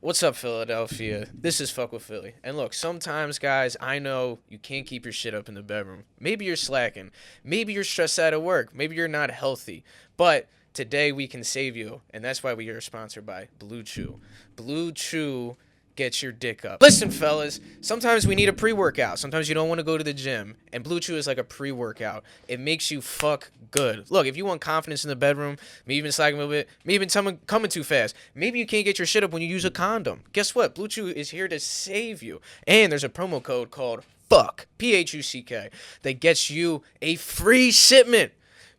What's up, Philadelphia? This is Phuck with Philly. And look, sometimes, guys, I know you can't keep your shit up in the bedroom. Maybe you're slacking. Maybe you're stressed out at work. Maybe you're not healthy. But today we can save you, and that's why we are sponsored by Blue Chew. Blue Chew gets your dick up. Listen, fellas, sometimes we need a pre-workout. Sometimes you don't want to go to the gym, and Blue Chew is like a pre-workout. It makes you fuck good. Look, if you want confidence in the bedroom, maybe you've been slacking a little bit, maybe you've been coming too fast, maybe you can't get your shit up when you use a condom. Guess what? Blue Chew is here to save you. And there's a promo code called Phuck, P-H-U-C-K, that gets you a free shipment.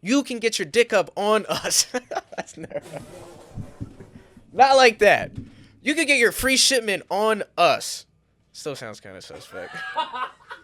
You can get your dick up on us. That's not like that. You could get your free shipment on us. Still sounds kind of suspect.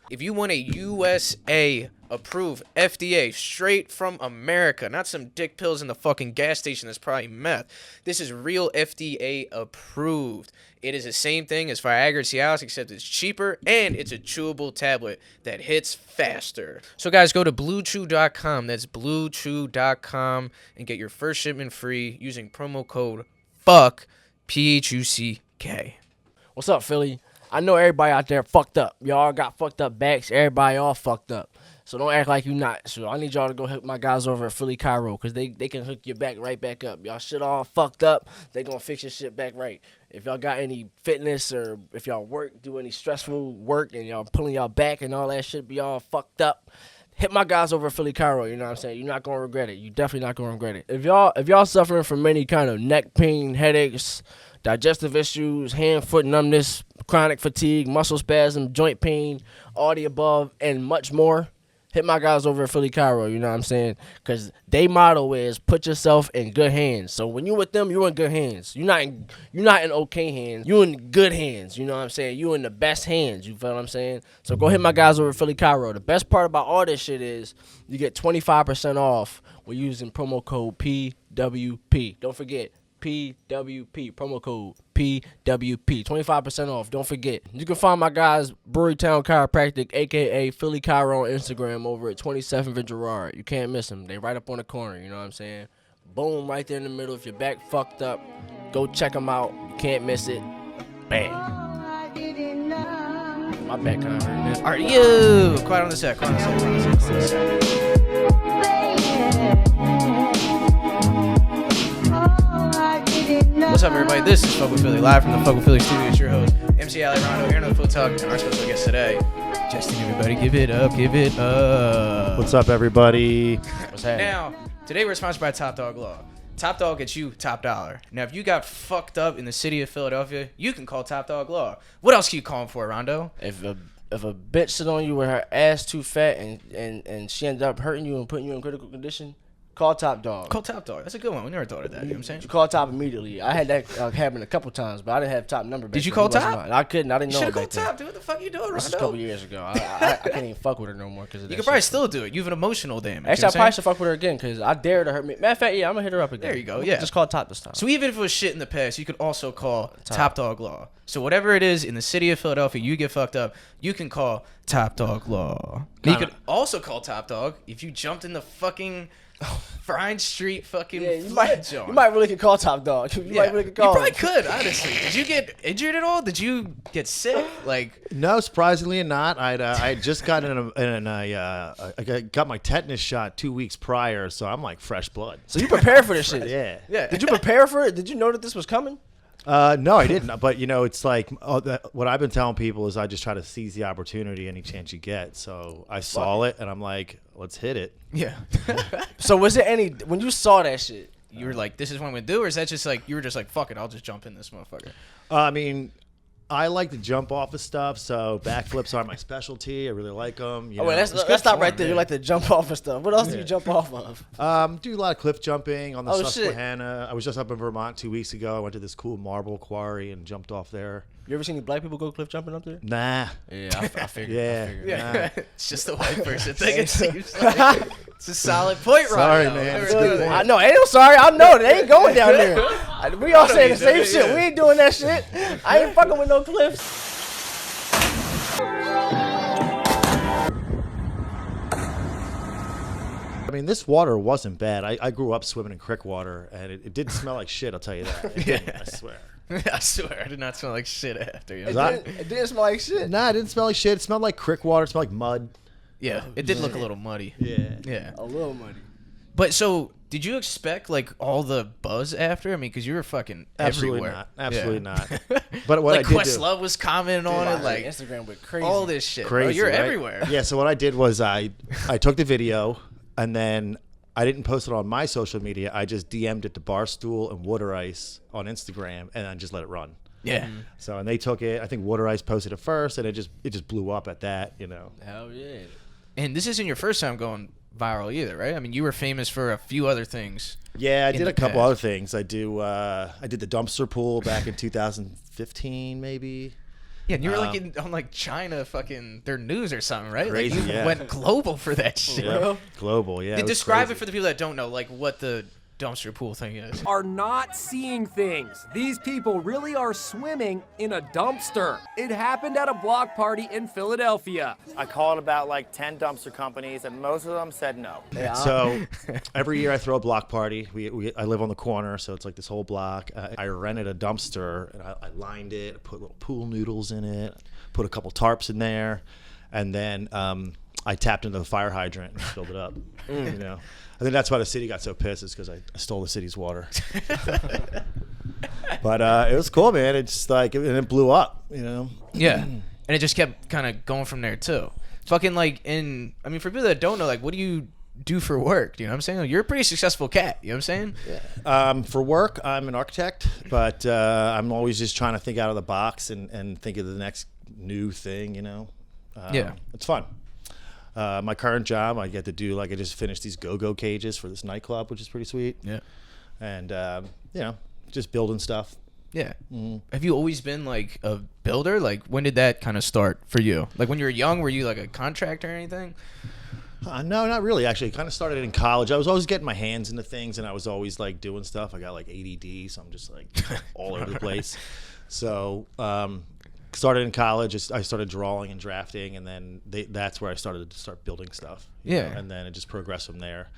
If you want a USA approved FDA straight from America, not some dick pills in the fucking gas station that's probably meth. This is real FDA approved. It is the same thing as Viagra and Cialis, except it's cheaper and it's a chewable tablet that hits faster. So guys, go to bluechew.com. That's bluechew.com and get your first shipment free using promo code Phuck. P-H-U-C-K. What's up, Philly? I know everybody out there fucked up. Y'all got fucked up backs. Everybody all fucked up. So don't act like you not. So I need y'all to go hook my guys over at Philly Chiro, because they can hook your back right back up. Y'all shit all fucked up. They gonna fix your shit back right. If y'all got any fitness, or if y'all do any stressful work and y'all pulling y'all back and all that shit be all fucked up, hit my guys over at Philly Chiro, you know what I'm saying? You're not going to regret it. You're definitely not going to regret it. If y'all suffering from any kind of neck pain, headaches, digestive issues, hand, foot numbness, chronic fatigue, muscle spasm, joint pain, all the above, and much more, hit my guys over at Philly Chiro, you know what I'm saying? Because their motto is put yourself in good hands. So when you with them, you're in good hands. You're not in okay hands. You in good hands, you know what I'm saying? You in the best hands, you feel what I'm saying? So go hit my guys over at Philly Chiro. The best part about all this shit is you get 25% off when using promo code PWP. Don't forget, PWP, promo code PWP, 25% off. Don't forget. You can find my guys Brewerytown Chiropractic, aka Philly Chiro, on Instagram over at 27th and Girard. You can't miss them. They right up on the corner. You know what I'm saying? Boom, right there in the middle. If your back fucked up, go check them out. You can't miss it. Bam. My back kind of hurt, man. All right, you. Quiet on the set. Quiet on the set. What's up, everybody? This is Phuck with Philly, live from the Phuck with Philly studio. It's your host, MC Ali Rondo, here on the Flutog, and our special guest today, Justyn. Everybody, give it up, give it up. What's up, everybody? What's happening? Now, today we're sponsored by Top Dog Law. Top Dog gets you top dollar. Now, if you got fucked up in the city of Philadelphia, you can call Top Dog Law. What else can you call them for, Rondo? If a bitch sit on you with her ass too fat and she ended up hurting you and putting you in critical condition, call Top Dog. Call Top Dog. That's a good one. We never thought of that. You know what I'm saying? You call Top immediately. I had that happen a couple times, but I didn't have Top number back. Did you then. call He wasn't Top? mine. I couldn't. I didn't You know should it have back called then. Top, dude. What the fuck you doing, Rondo? This was a couple years ago. I can't even fuck with her no more because of that. You could probably shit. still do it. You have an emotional damage. Actually, I probably should fuck with her again because I dare to hurt me. Matter of fact, yeah, I'm gonna hit her up again. There you go, yeah. Just call Top this time. So even if it was shit in the past, you could also call Top Dog Law. So whatever it is in the city of Philadelphia, you get fucked up, you can call Top Dog Law. And you could also call Top Dog if you jumped in the fucking Vine Street fucking you flood zone. might really could call Top Dog. You might really could call. You probably could, honestly. Did you get injured at all? Did you get sick? Like, No, surprisingly not. I just got I got my tetanus shot 2 weeks prior, so I'm like fresh blood. So you prepared for this shit? Yeah. yeah. Did you prepare for it? Did you know that this was coming? No, I didn't. But it's like what I've been telling people is I just try to seize the opportunity any chance you get. So I saw it and I'm like, let's hit it. Yeah. So was there any when you saw that shit? You were like, this is what I'm gonna do, or is that just like you were just like, fuck it, I'll just jump in this motherfucker? I mean, I like to jump off of stuff, so backflips are my specialty. I really like them. Let's stop right there. You like to jump off of stuff. What else do you jump off of? Do a lot of cliff jumping on the Oh, Susquehanna. I was just up in Vermont 2 weeks ago. I went to this cool marble quarry and jumped off there. You ever seen any black people go cliff jumping up there? Nah. Yeah, I figured. Yeah. Yeah, it's just a white person thing. It seems like it's a solid point, Sorry, Rondo. man. Never It's do good that. point. I know. Ain't no sorry. I know. They ain't going down there. We all saying the same shit. We ain't doing that shit. I ain't fucking with no cliffs. I mean, this water wasn't bad. I grew up swimming in crick water, and it didn't smell like shit, I'll tell you that. It didn't, I swear. I swear, I did not smell like shit after. You know? It didn't smell like shit. Nah, it didn't smell like shit. It smelled like crick water. It smelled like mud. Yeah, it did look a little muddy. Yeah. Yeah. A little muddy. But so, did you expect like all the buzz after? I mean, because you were fucking Absolutely everywhere. not. Absolutely Yeah. not. But what like I did Questlove was commenting on it, like Instagram went crazy. all this shit. Bro. crazy. You're right? everywhere. Yeah. So what I did was I took the video and then I didn't post it on my social media. I just DM'd it to Barstool and Water Ice on Instagram and I just let it run. Yeah. So and they took it. I think Water Ice posted it first, and it just blew up at that. You know. Hell yeah. And this isn't your first time going viral either, right? I mean, you were famous for a few other things. Yeah, I in did the a couple past. other things. I did the dumpster pool back in 2015, maybe. Yeah, and you were like on like China fucking their news or something, right? Crazy, like you yeah. went global for that shit. Yeah. Global, yeah. Hey, was describe crazy. it for the people that don't know, like what the dumpster pool thing is. Are not seeing things. These people really are swimming in a dumpster. It happened at a block party in Philadelphia. I called about like 10 dumpster companies, and most of them said no. So every year I throw a block party. I live on the corner, so it's like this whole block. I rented a dumpster and I lined it, put little pool noodles in it, put a couple tarps in there, and then I tapped into the fire hydrant and filled it up. You know, I think that's why the city got so pissed, is because I stole the city's water. But it was cool, man. It's like, and it blew up. You know. Yeah, and it just kept kind of going from there too. Fucking like I mean, for people that don't know, like, what do you do for work? You know what I'm saying? Like, you're a pretty successful cat. You know what I'm saying? For work, I'm an architect, but I'm always just trying to think out of the box and think of the next new thing, you know? Yeah. It's fun. My current job, I get to do, like, I just finished these go-go cages for this nightclub, which is pretty sweet. Yeah. And, you know, just building stuff. Yeah. Have you always been like a builder? Like, when did that kind of start for you? Like, when you were young, were you like a contractor or anything? No, not really, actually. Kind of started in college. I was always getting my hands into things, and I was always, like, doing stuff. I got, like, ADD, so I'm just, like, all over the place. So, started in college. I started drawing and drafting, and then that's where I started to start building stuff. you Yeah. know, and then it just progressed from there.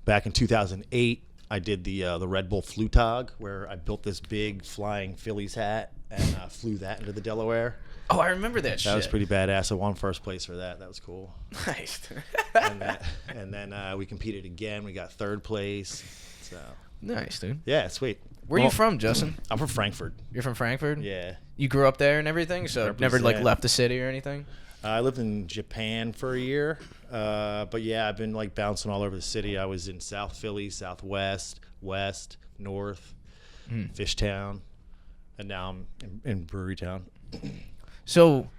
Back in 2008, I did the Redbull Flutog, where I built this big flying Phillies hat and flew that into the Delaware. Oh, I remember that shit. That was pretty badass. I won first place for that. That was cool. Nice. And then we competed again. We got third place. So Nice, dude. yeah, sweet. Where are you from, Justin? I'm from Frankfurt. You're from Frankfurt? Yeah. You grew up there and everything, so never like Represent. left the city or anything? I lived in Japan for a year, but yeah, I've been like bouncing all over the city. I was in South Philly, Southwest, West, North, Fishtown, and now I'm in Brewerytown. So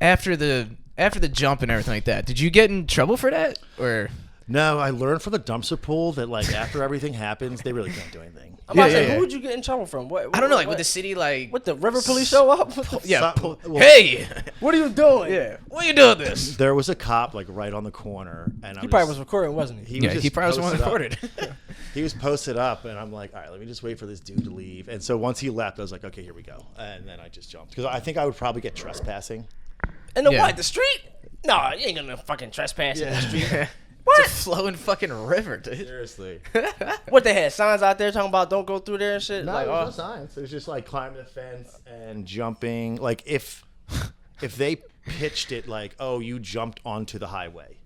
after the jump and everything like that, did you get in trouble for that? Or No, I learned from the dumpster pool that like after everything happens, they really can't do anything. I'm about to Yeah, say, yeah. who would you get in trouble from? What, I don't know, like what, with the city like What, the river police show up? yeah, Something- well, hey, What are you doing? yeah, what are you doing this? There was a cop like right on the corner, and He probably was recording, wasn't he? Yeah, he probably was the one that recorded. He was posted up, and I'm like, all right, let me just wait for this dude to leave. And so once he left, I was like, okay, here we go. And then I just jumped because I think I would probably get trespassing. In the Yeah. what? The street? No, you ain't gonna fucking trespass in the street. It's a flowing fucking river, dude. Seriously. What, they had signs out there talking about don't go through there and shit? No, like, there's oh. no signs. It was just like climbing the fence and jumping. Like if they pitched it like, oh, you jumped onto the highway,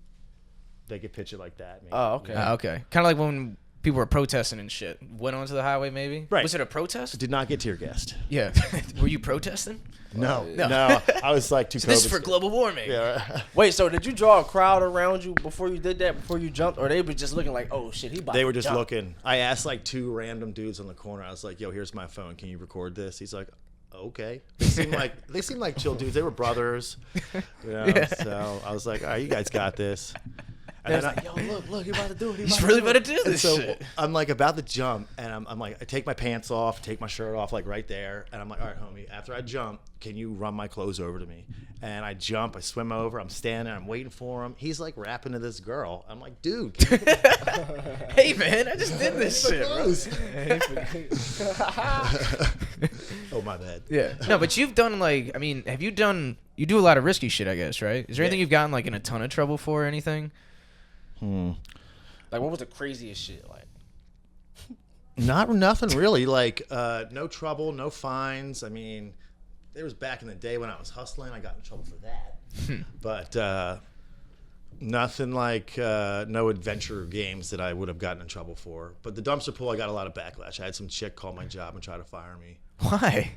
they could pitch it like that. Maybe. Oh, okay. Okay, kind of like when people were protesting and shit. Went onto the highway, maybe. Right. Was it a protest? Did not get tear gassed. Yeah. Were you protesting? No, No. no. I was like too. This is for global warming. Yeah. Wait, so did you draw a crowd around you before you did that, before you jumped? Or they were just looking like, oh, shit, he about They to were just jump. looking. I asked like two random dudes on the corner. I was like, "Yo, here's my phone. Can you record this?" He's like, "Okay." They seemed like chill dudes. They were brothers, you know. Yeah. So I was like, "All right, you guys got this." And They was then like, yo, look, you're about to do it. He's really about to do and this so shit. I'm like about to jump, and I'm like, I take my pants off, take my shirt off, like right there, and I'm like, all right, homie, after I jump, can you run my clothes over to me? And I jump, I swim over, I'm standing, I'm waiting for him. He's like rapping to this girl. I'm like, dude, can you Hey man, I just did this shit, bro. clothes? Oh my bad. Yeah. No, but you've done like, I mean, you do a lot of risky shit, I guess, right? Is there anything you've gotten like in a ton of trouble for or anything? Like, what was the craziest shit? Like, Nothing really. Like no trouble, no fines. I mean, there was back in the day when I was hustling, I got in trouble for that. But nothing like no adventure games that I would have gotten in trouble for. But the dumpster pool, I got a lot of backlash. I had some chick call my job and try to fire me. Why?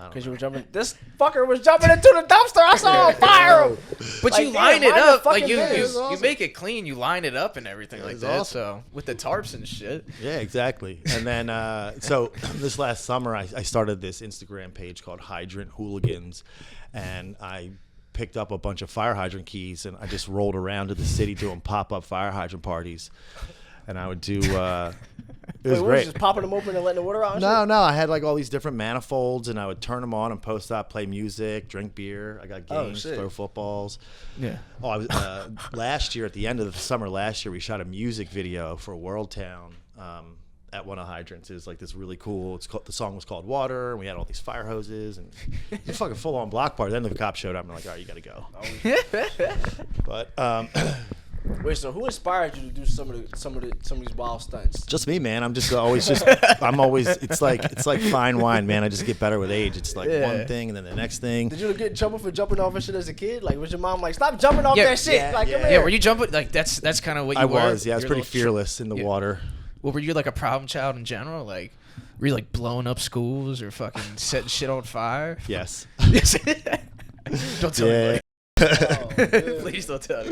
Because you were jumping. This fucker was jumping into the dumpster. I saw him fire him. But Like, you damn, line it mind up the like fucking you business. you make it clean. You line it up and everything like was that. awesome. So with the tarps and shit. Yeah, exactly. And then, so this last summer, I started this Instagram page called Hydrant Hooligans, and I picked up a bunch of fire hydrant keys, and I just rolled around to the city doing pop-up fire hydrant parties. And I would do, it was Wait, what, great. just popping them open and letting the water out? and shit? No, I had like all these different manifolds, and I would turn them on and post up, play music, drink beer. I got Oh, games, shit. throw footballs. Yeah. Oh, I was last year at the end of the summer last year, we shot a music video for World Town at one of hydrants. It was like this really cool. The song was called Water, and we had all these fire hoses, and it was a fucking full on block party. Then the cops showed up, and I'm like, all right, you got to go. But Wait, so who inspired you to do some of these wild stunts? just me, man. I'm just always I'm always. It's like fine wine, man. I just get better with age. It's like Yeah. one thing and then the next thing. Did you get in trouble for jumping off and shit as a kid? Like, was your mom like, stop jumping off Yeah, that shit? yeah, Like, yeah. come Yeah, here. were you jumping like that's kind of what you I were? was, yeah. I was You're a pretty little fearless in the yeah. water. Well, were you like a problem child in general? Like, were you like blowing up schools or fucking setting shit on fire? Yes. Don't tell Yeah. me. Oh, dude. Please don't tell me.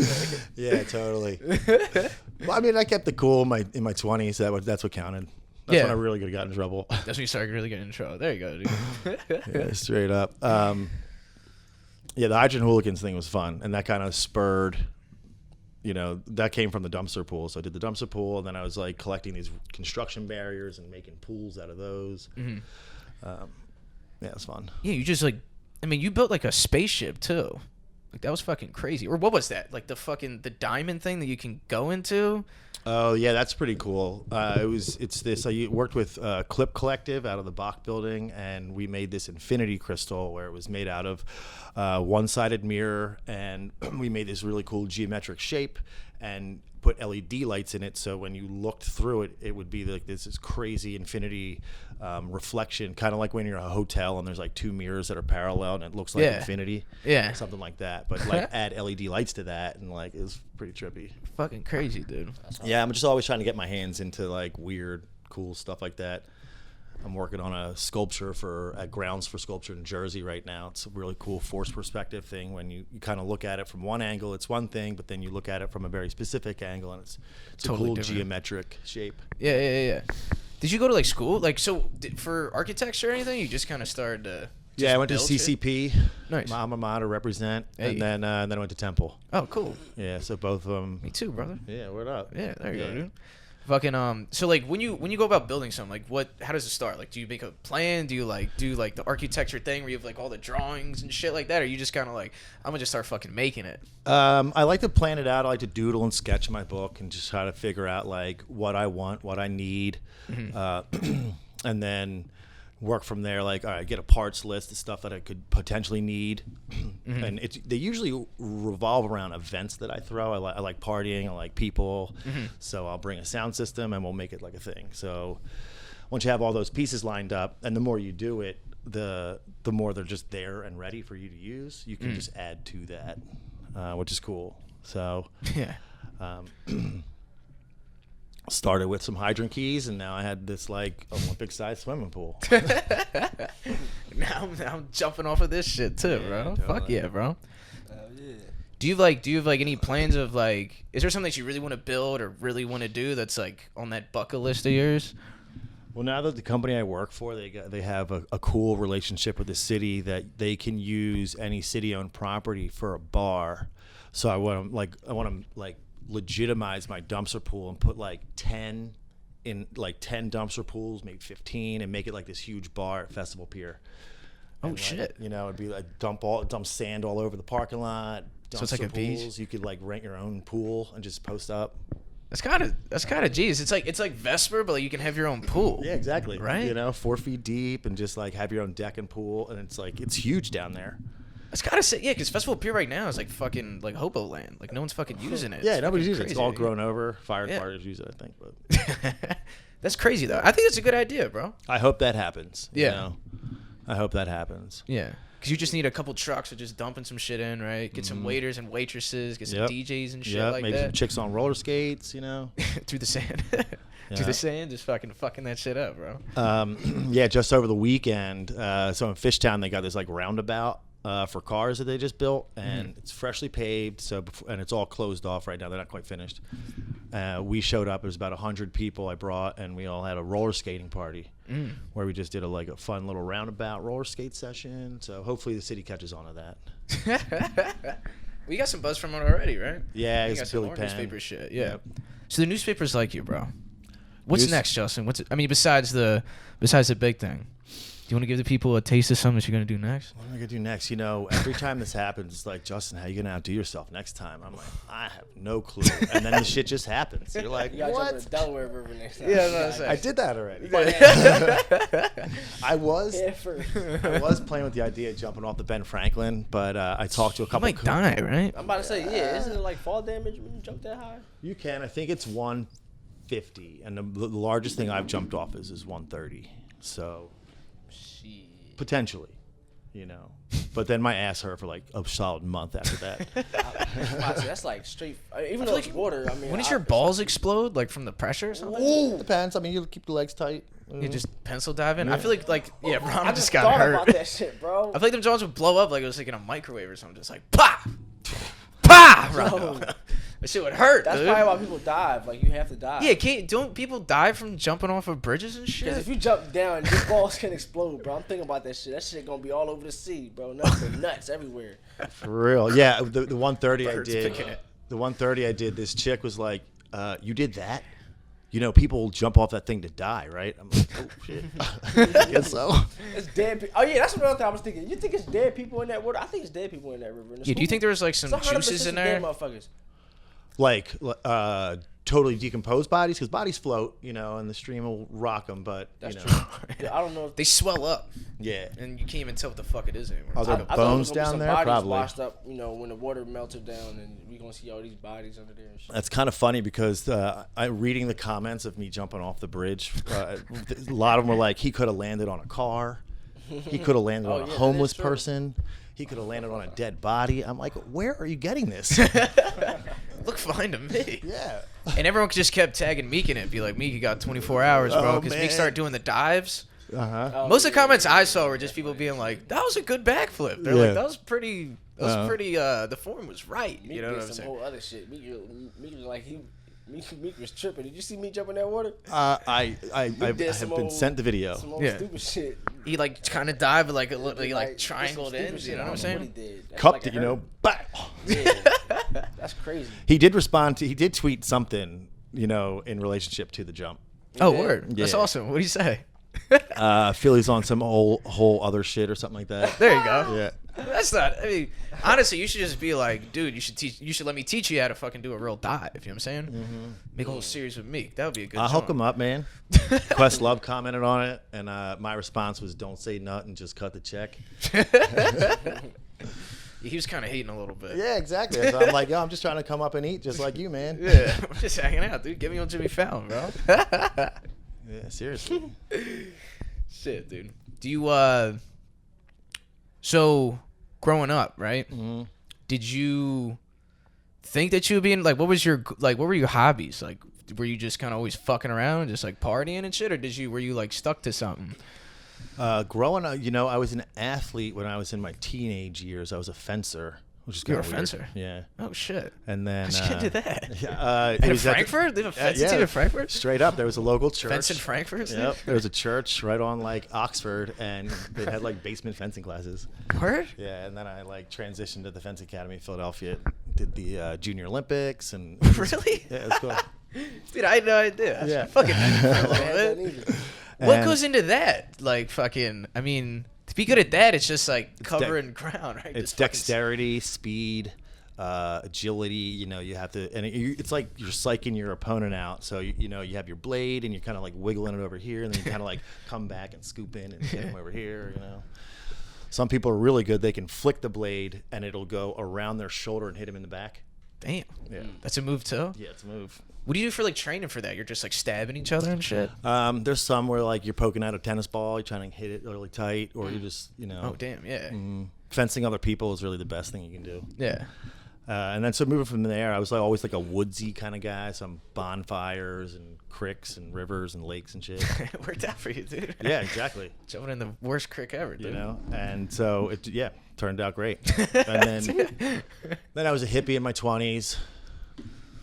Yeah, totally. Well, I mean, I kept it cool in my 20s. That's what counted. That's Yeah. when I really could have gotten in trouble. That's when you started really getting in trouble. There you go, dude. Yeah, straight up. Yeah, the hydrant hooligans thing was fun, and that kind of spurred. That came from the dumpster pool. So I did the dumpster pool, and then I was like collecting these construction barriers and making pools out of those. Mm-hmm. Yeah, it was fun. Yeah, you just like, I mean, you built like a spaceship too. Like that was fucking crazy. Or what was that? Like the diamond thing that you can go into? Oh yeah, that's pretty cool. It's this. I worked with Clip Collective out of the Bach building, and we made this infinity crystal where it was made out of one-sided mirror, and we made this really cool geometric shape and put LED lights in it. So when you looked through it, it would be like this crazy infinity reflection, kind of like when you're in a hotel and there's like two mirrors that are parallel and it looks like Yeah. infinity. Yeah. Something like that. But like add LED lights to that, and like it was pretty trippy. Fucking crazy, dude. Yeah, I'm just always trying to get my hands into like weird, cool stuff like that. I'm working on a sculpture at Grounds for Sculpture in Jersey right now. It's a really cool force perspective thing. When you kind of look at it from one angle, it's one thing, but then you look at it from a very specific angle, and it's Totally a cool different. geometric shape. Yeah. Did you go to like school? Like, so for architecture or anything? You just kind of started to. Yeah, I went to build shit? CCP, Nice. my alma mater, represent, Hey. and then I went to Temple. Oh, cool. Yeah, so both of them. Me too, brother. Yeah, word up. Yeah, there you Yeah. go, dude. Fucking so like when you go about building something, like how does it start? Like do you make a plan? Do you like do like the architecture thing where you have like all the drawings and shit like that, or you just kind of like I'm gonna just start fucking making it? I like to plan it out. I like to doodle and sketch in my book and just try to figure out like what I want, what I need, and then work from there. Like, all right, get a parts list of stuff that I could potentially need, and they usually revolve around events that I throw. I like partying. I like people, so I'll bring a sound system and we'll make it like a thing. So once you have all those pieces lined up, and the more you do it, the more they're just there and ready for you to use. You can just add to that, which is cool. So Yeah. started with some hydrant keys, and now I had this like Olympic-sized swimming pool. Now I'm jumping off of this shit too, bro. totally. Fuck yeah, bro. Do you have like any plans of like? Is there something that you really want to build or really want to do that's like on that bucket list of yours? Well, now that the company I work for, they have a cool relationship with the city that they can use any city-owned property for a bar. So I want to legitimize my dumpster pool and put like 10 dumpster pools, maybe 15, and make it like this huge bar at Festival Pier. Oh, And, like, shit. it'd be like dump sand all over the parking lot. So it's like dumpster a beach? pools. You could like rent your own pool and just post up. That's kind of geez. It's like Vesper, but like you can have your own pool. Yeah, exactly. Right? 4 feet deep, and just like have your own deck and pool, and it's huge down there. I just gotta say, yeah, because Festival Pier right now is like fucking like hobo land. Like no one's fucking using it. Yeah, It's nobody's fucking using it. It's crazy. all grown over. Fire Yeah. departments use it, I think. But That's crazy though. I think it's a good idea, bro. I hope that happens. Yeah. You know? I hope that happens. Yeah. Because you just need a couple trucks of just dumping some shit in, right? Get some waiters and waitresses, get some Yep. DJs and shit Yeah, like maybe some that. chicks on roller skates, you know. Through the sand. Through Yeah. the sand, just fucking that shit up, bro. Yeah, just over the weekend, so in Fishtown they got this like roundabout for cars that they just built, and it's freshly paved. And it's all closed off right now. They're not quite finished. We showed up. It was about 100 people I brought, and we all had a roller skating party where we just did a fun little roundabout roller skate session. So hopefully the city catches on to that. We got some buzz from it already, right? Yeah, You it's got some Billy more Penn. newspaper shit. Yeah. Yep. So the newspapers like you, bro. What's News- next, Justin? Besides the big thing? Do you want to give the people a taste of something that you're gonna do next? What am I gonna do next? You know, every time this happens, it's like, Justin, how you gonna outdo yourself next time? I'm like, I have no clue. And then the shit just happens. You're like, You gotta jump in what? the Delaware River next time. Yeah, that's what I'm You saying. I did that already. gotta- I was Head first. I was playing with the idea of jumping off the Ben Franklin, but I talked to a You couple. might die, right? I'm about to say, yeah, isn't it like fall damage when you jump that high? You can. I think it's 150, and the largest thing I've jumped off is 130. So potentially, you know. But then my ass hurt for like a solid month after that. Honestly, that's like straight. Even though it's water, I mean, When does your balls explode, like from the pressure or something? Depends. I mean, you keep the legs tight. You just pencil dive in. I feel like yeah, Ron I just just got thought hurt. about that shit, bro. I feel like them Jones would blow up like it was like in a microwave or something, just like pop, pop. Rondo. That shit would hurt. That's dude. probably why people dive. Like you have to dive. Yeah, don't people die from jumping off of bridges and Because shit? if you jump down, your balls can explode, bro. I'm thinking about that shit. That shit gonna be all over the sea, bro. Nuts everywhere. For real. Yeah, the 130 I Birds did. picking it. The 130 I did. This chick was like, "You did that? You know, people jump off that thing to die, right?" I'm like, "Oh shit, I guess so." It's dead people. Oh yeah, that's another thing I was thinking. You think it's dead people in that water? I think it's dead people in that river. Yeah, do you think there was like some juices in there? Dead motherfuckers. Like totally decomposed bodies, because bodies float, you know, and the stream will rock them. But That's you know, true. Yeah, I don't know. If They swell up, yeah. and you can't even tell what the fuck it is anymore. Are there I thought it bones was gonna be down some there? bodies Probably. washed up, you know, when the water melted down, and we gonna see all these bodies under there and shit. That's kind of funny because I reading the comments of me jumping off the bridge. A lot of them were like, he could have landed on a car. He could have landed Oh, on yeah, a that is homeless true. person. He could have landed on a dead body. I'm like, where are you getting this? Look fine to me. Yeah. And everyone just kept tagging Meek in it. Be like, Meek, you got 24 hours, bro. Oh, Because Meek man. started doing the dives. Uh-huh. Oh, Most of the yeah, comments yeah, I saw were just people being like, that was a good backflip. They're Yeah. like, that was pretty, the form was right. Meek You know did what I'm some saying? whole other shit. Meek was like Meek was tripping. Did you see me jump in that water? I did have some been old- sent the video. Some old Yeah. stupid shit. He like kind of dived like a little, he like did some triangled stupid in. shit. You know I what I'm don't know saying? he did. That Cupped like it, you know. hurt. Bah! Yeah. That's crazy. He did respond to. He did tweet something, you know, in relationship to the jump. Oh, Yeah. word. That's Yeah. awesome. What do you say? Phillies on some whole other shit or something like that. There you go. Yeah. That's not. I mean, honestly, you should just be like, dude, you should let me teach you how to fucking do a real dive. You know what I'm saying? Mm-hmm. Make a whole series with Meek. That would be a good. I'll hook joint. him up, man. Questlove commented on it, and my response was, "Don't say nothing, just cut the check." He was kind of hating a little bit. Yeah, exactly. So I'm like, yo, I'm just trying to come up and eat, just like you, man. Yeah, I'm just hanging out, dude. Get me on Jimmy Fallon, bro. Yeah, seriously. Shit, dude. Do you so growing up, right? Mm-hmm. Did you think that you would be in what were your hobbies? Like, were you just kind of always fucking around, just like partying and shit, or were you like stuck to something? Growing up, you know, I was an athlete when I was in my teenage years. I was a fencer, which is You kind were of a weird. fencer? Yeah. Oh shit! And then How'd you get into that? Yeah, it In was at the- Frankfurt? They have a fencing yeah, team in Frankfurt? Straight up, there was a local church. Fence in Frankfurt? Yep, there was a church right on like Oxford, and they had like basement fencing classes. Word? Yeah, and then I like transitioned to the Fence Academy in Philadelphia, did the Junior Olympics, and Really? yeah, it was cool. Dude, I had no idea. Yeah. Fucking for a I had little that bit. either. What And goes into that? Like fucking, I mean, to be good at that, it's just like dec- covering ground, right? It's Just fucking dexterity, speed, agility. You know, you have to, and it's like you're psyching your opponent out. So you know, you have your blade, and you're kind of like wiggling it over here, and then you kind of like come back and scoop in and get him over here. You know. Some people are really good. They can flick the blade and it'll go around their shoulder and hit him in the back. Damn. Yeah. That's a move too. Yeah, it's a move. What do you do for like training for that? You're just like stabbing each other and shit. There's some where like you're poking out a tennis ball, you're trying to hit it really tight, or you just Oh damn, yeah. fencing other people is really the best thing you can do. Yeah. And then so moving from there, I was like always like a woodsy kind of guy. Some bonfires and cricks and rivers and lakes and shit. It worked out for you, dude. Yeah, exactly. Jumping in the worst crick ever, dude. You know, and so it turned out great. And then I was a hippie in my 20s.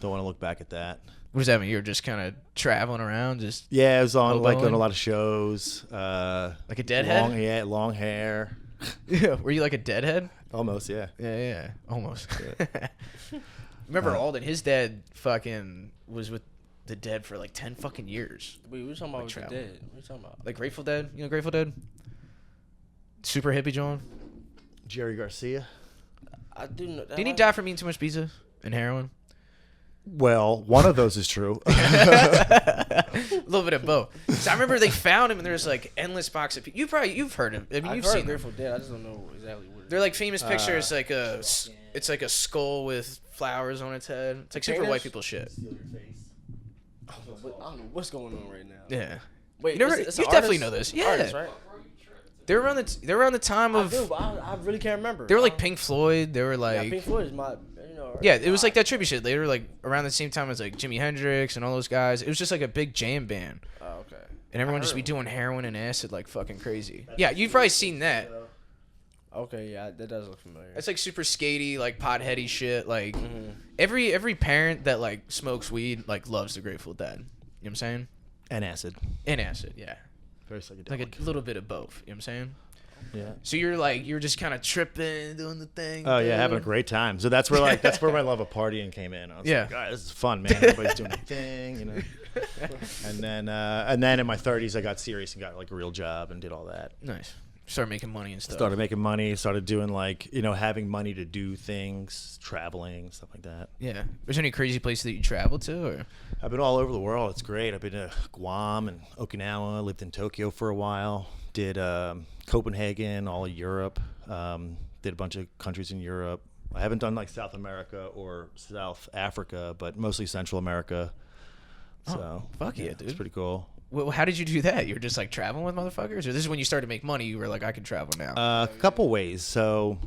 Don't want to look back at that. What does that mean? You were just kind of traveling around, just Yeah, I was on like on Hoboing? a lot of shows. like a deadhead. Long hair. Yeah. Were you like a deadhead? Almost, yeah. Yeah, almost. Remember Alden? His dad fucking was with the Dead for like 10 fucking years. Wait, we're talking about the travel. dead. What are you talking about? Like Grateful Dead. You know Grateful Dead? Super hippie John. Jerry Garcia. I do know. Didn't he die from eating too much pizza and heroin? Well, one of those is true. A little bit of both. So I remember they found him and there's like endless box of you've heard him. I mean, I've you've heard seen them. Grateful Dead. I just don't know exactly what. They're like famous pictures, like it's like a skull with flowers on its head. It's like super Painters? white people shit. I don't know what's going on right now. Yeah. Wait, You never- it's you an definitely artist? know this. Yeah. Artist, right? They're around the time I of do, but I really can't remember. they were like Pink Floyd. They were Yeah, like Pink Floyd is my. yeah, it was like that tribute shit. They were like around the same time as like Jimi Hendrix and all those guys. It was just like a big jam band. Oh, okay. And everyone just be doing heroin and acid like fucking crazy. Yeah, you've probably seen that. Okay, yeah, that does look familiar. It's like super skatey, like potheady shit. Like every parent that like smokes weed like loves the Grateful Dead. You know what I'm saying? And acid. And acid, yeah. Very psychedelic. Like a little bit of both. You know what I'm saying? Yeah. So you're just kind of tripping, doing the thing. Oh yeah, dude. having a great time. So that's where that's where my love of partying came in. I was Yeah. like, God, this is fun, man. Everybody's doing their thing, you know. And then in my 30s, I got serious and got like a real job and did all that. Nice. Start making money and stuff. Started making money. Started doing like having money to do things, traveling, stuff like that. Yeah. Was there any crazy places that you traveled to, or? I've been all over the world. It's great. I've been to Guam and Okinawa. Lived in Tokyo for a while. Did Copenhagen, all of Europe. Did a bunch of countries in Europe. I haven't done like South America or South Africa, but mostly Central America. So fuck yeah, dude. It's pretty cool. Well, how did you do that? You were just like traveling with motherfuckers, or this is when you started to make money? You were like, I can travel now. A couple ways. So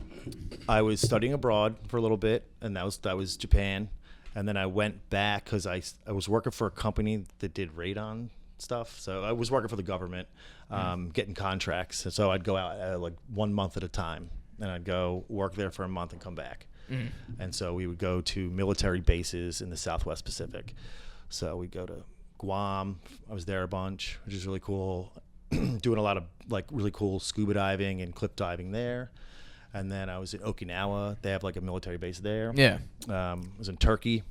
I was studying abroad for a little bit, and that was Japan. And then I went back because I was working for a company that did radon stuff. So I was working for the government, getting contracts. So I'd go out like 1 month at a time, and I'd go work there for a month and come back. And so we would go to military bases in the Southwest Pacific. So we'd go to Guam. I was there a bunch, which is really cool. Doing a lot of like really cool scuba diving and cliff diving there. And then I was in Okinawa. They have like a military base there. Yeah. I was in Turkey.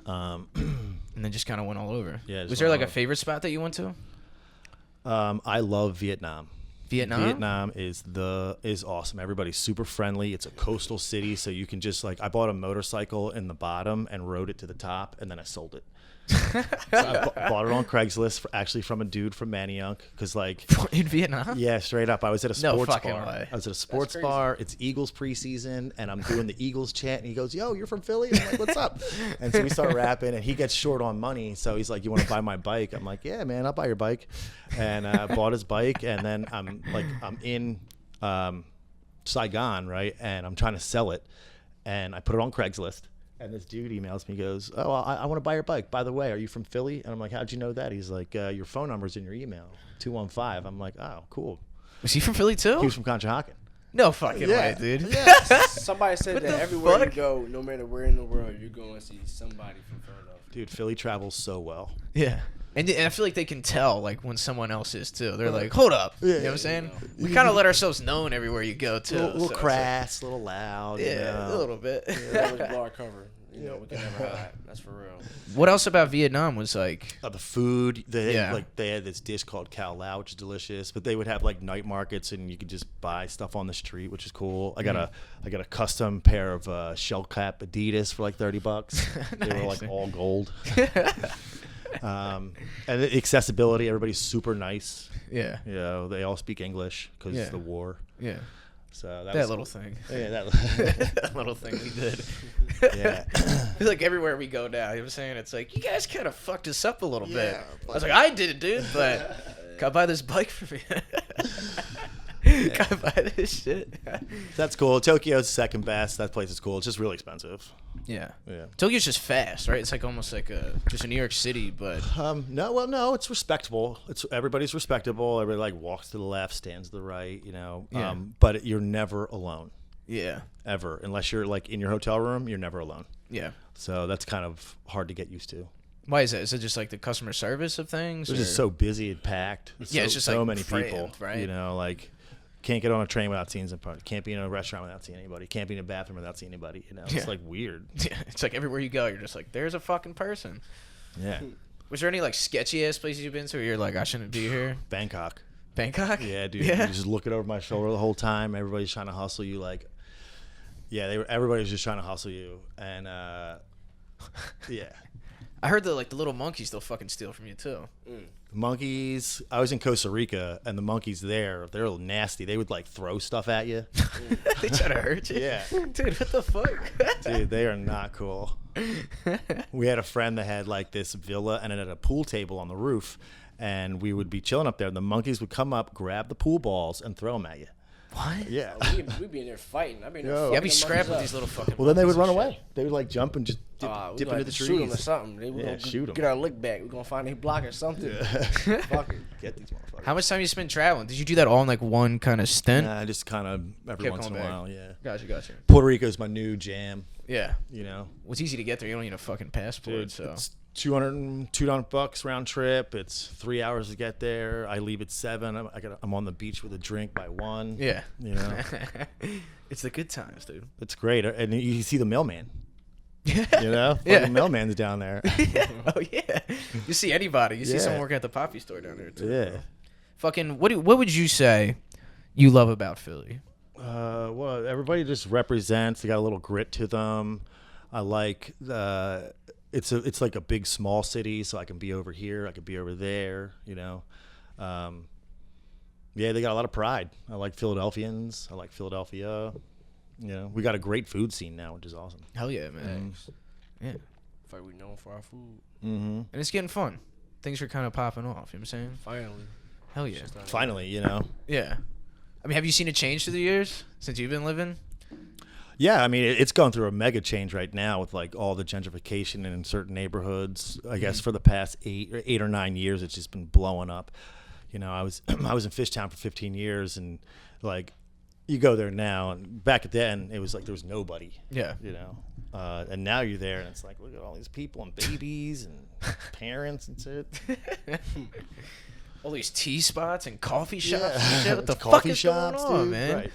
And then just kind of went all over. Yeah, just Was there went like all a favorite spot that you went to? I love Vietnam. Vietnam? Vietnam is awesome. Everybody's super friendly. It's a coastal city, so you can just like I bought a motorcycle in the bottom and rode it to the top, and then I sold it. So I bought it on Craigslist actually from a dude from Manayunk because like In Vietnam? yeah, straight up. I was at a No sports fucking bar. way. I was at a sports crazy. bar. It's Eagles preseason, and I'm doing the Eagles chant. And he goes, "Yo, you're from Philly?" I'm like, "What's up?" And so we start rapping, and he gets short on money, so he's like, "You want to buy my bike?" I'm like, "Yeah, man, I'll buy your bike." And bought his bike, and then I'm in Saigon, right? And I'm trying to sell it, and I put it on Craigslist. And this dude emails me, goes, "Oh, I want to buy your bike. By the way, are you from Philly?" And I'm like, "How'd you know that?" He's like, "Your phone number's in your email, 215." I'm like, "Oh, cool." Was he from Philly too? He was from Conshohocken. No fucking way, dude. Somebody said What that the everywhere fuck? you go, no matter where in the world, you're going to see somebody from Philadelphia. Dude, Philly travels so well. Yeah. And I feel like they can tell like when someone else is too. They're like, hold up. You know what I'm saying? We kind of let ourselves known everywhere you go too. A little so it's crass, a little loud. like- yeah, you a know. little bit. That was bar cover. You know, we can never hide. That's for real. What else about Vietnam was like? The food, they Yeah. they had this dish called Khao Lao, which is delicious. But they would have like night markets, and you could just buy stuff on the street, which is cool. I got a custom pair of shell cap Adidas for like $30. They were like all gold. And the accessibility, everybody's super nice. Yeah. You know, they all speak English because Yeah. the war. Yeah. So That little thing. Yeah, That little thing we did. yeah. I feel like everywhere we go now, you know what I'm saying? It's like, you guys kind of fucked us up a little bit. I was like, I did it, dude, but can I buy this bike for me? Can I buy this shit? That's cool. Tokyo's second best. That place is cool. It's just really expensive. Yeah. Yeah. Tokyo's just fast, right? It's like almost like just a New York City, but No, it's respectable. Everybody's respectable. Everybody like walks to the left, stands to the right, you know. Yeah. But you're never alone, yeah. ever. Unless you're like in your hotel room, you're never alone. Yeah. So that's kind of hard to get used to. Why is that? Is it just like the customer service of things? It's just so busy and packed. Yeah, it's just, so like, many people, crammed, right? You know, like can't get on a train without seeing somebody. Can't be in a restaurant without seeing anybody. Can't be in a bathroom without seeing anybody. You know, it's Yeah. like weird. Yeah, it's like everywhere you go, you're just like, there's a fucking person. Yeah. Was there any like sketchy ass places you've been to where you're like, I shouldn't be here? Bangkok. Bangkok? Yeah, dude. Yeah. You're just looking over my shoulder the whole time. Everybody's trying to hustle you. Like, yeah, everybody's just trying to hustle you. And yeah. I heard that like the little monkeys they'll fucking steal from you too. Monkeys. I was in Costa Rica, and the monkeys there, they're a little nasty. They would like throw stuff at you. They try to hurt you. Yeah. Dude, what the fuck? Dude, they are not cool. We had a friend that had like this villa, and it had a pool table on the roof, and we would be chilling up there. And the monkeys would come up, grab the pool balls, and throw them at you. What? Yeah. We be in there fighting. I be in there Yo. fucking Yeah, I be them scrapping with monkeys these little fucking Well, then they would monkeys run and away. They would like jump and just dip, up. dip We into the shoot them or trees. something. We Yeah, gonna shoot 'em. Get our lick back. We gonna find a block or something. Fuck it. Get these motherfuckers. How much time you spend traveling? Did you do that all in like one kind of stint? Nah, just kind of every Kept once in a going back. while, yeah. Gotcha. Puerto Rico's my new jam, Yeah. you know. Well, it's easy to get there. You don't need a fucking passport, Dude, so. it's $200 round trip. It's 3 hours to get there. I leave at 7. I'm on the beach with a drink by 1. Yeah. You know, It's the good times, dude. it's great. And you see the mailman. Yeah. You know, Yeah. fucking mailman's down there. Oh yeah. You see anybody? You see Yeah. someone working at the poppy store down there too. Yeah. Fucking. What would you say you love about Philly? Well, everybody just represents. They got a little grit to them. I like it's like a big small city, so I can be over here, I can be over there. You know, yeah, they got a lot of pride. I like Philadelphians. I like Philadelphia. You know, we got a great food scene now, which is awesome. Hell yeah, man. Yeah. Fuck, we known for our food. Mm-hmm. And it's getting fun. Things are kind of popping off. You know what I'm saying? Finally. Hell yeah. Finally, you know. Yeah. I mean, have you seen a change through the years since you've been living? Yeah, I mean, it's going through a mega change right now with like all the gentrification in certain neighborhoods. I guess for the past 8 or 9 years, it's just been blowing up. You know, I was I was in Fishtown for 15 years, and like you go there now, and back then it was like there was nobody. Yeah. You know, and now you're there, and it's like look at all these people and babies and parents and shit. All these tea spots and coffee shops Yeah. and shit. What the fuck Coffee is shops, going on, dude. man? Right.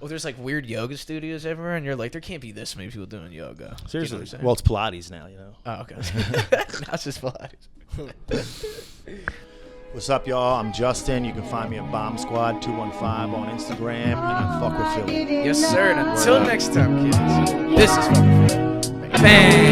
Oh, there's like weird yoga studios everywhere, and you're like, there can't be this many people doing yoga. You know what Seriously. I'm saying? Well, it's Pilates now, you know. Oh, okay. Now it's just Pilates. What's up, y'all? I'm Justyn. You can find me at Bomb Squad 215 on Instagram, and I fuck with Philly. Yes, sir. And until next time, kids, this is fucking Philly. Bang.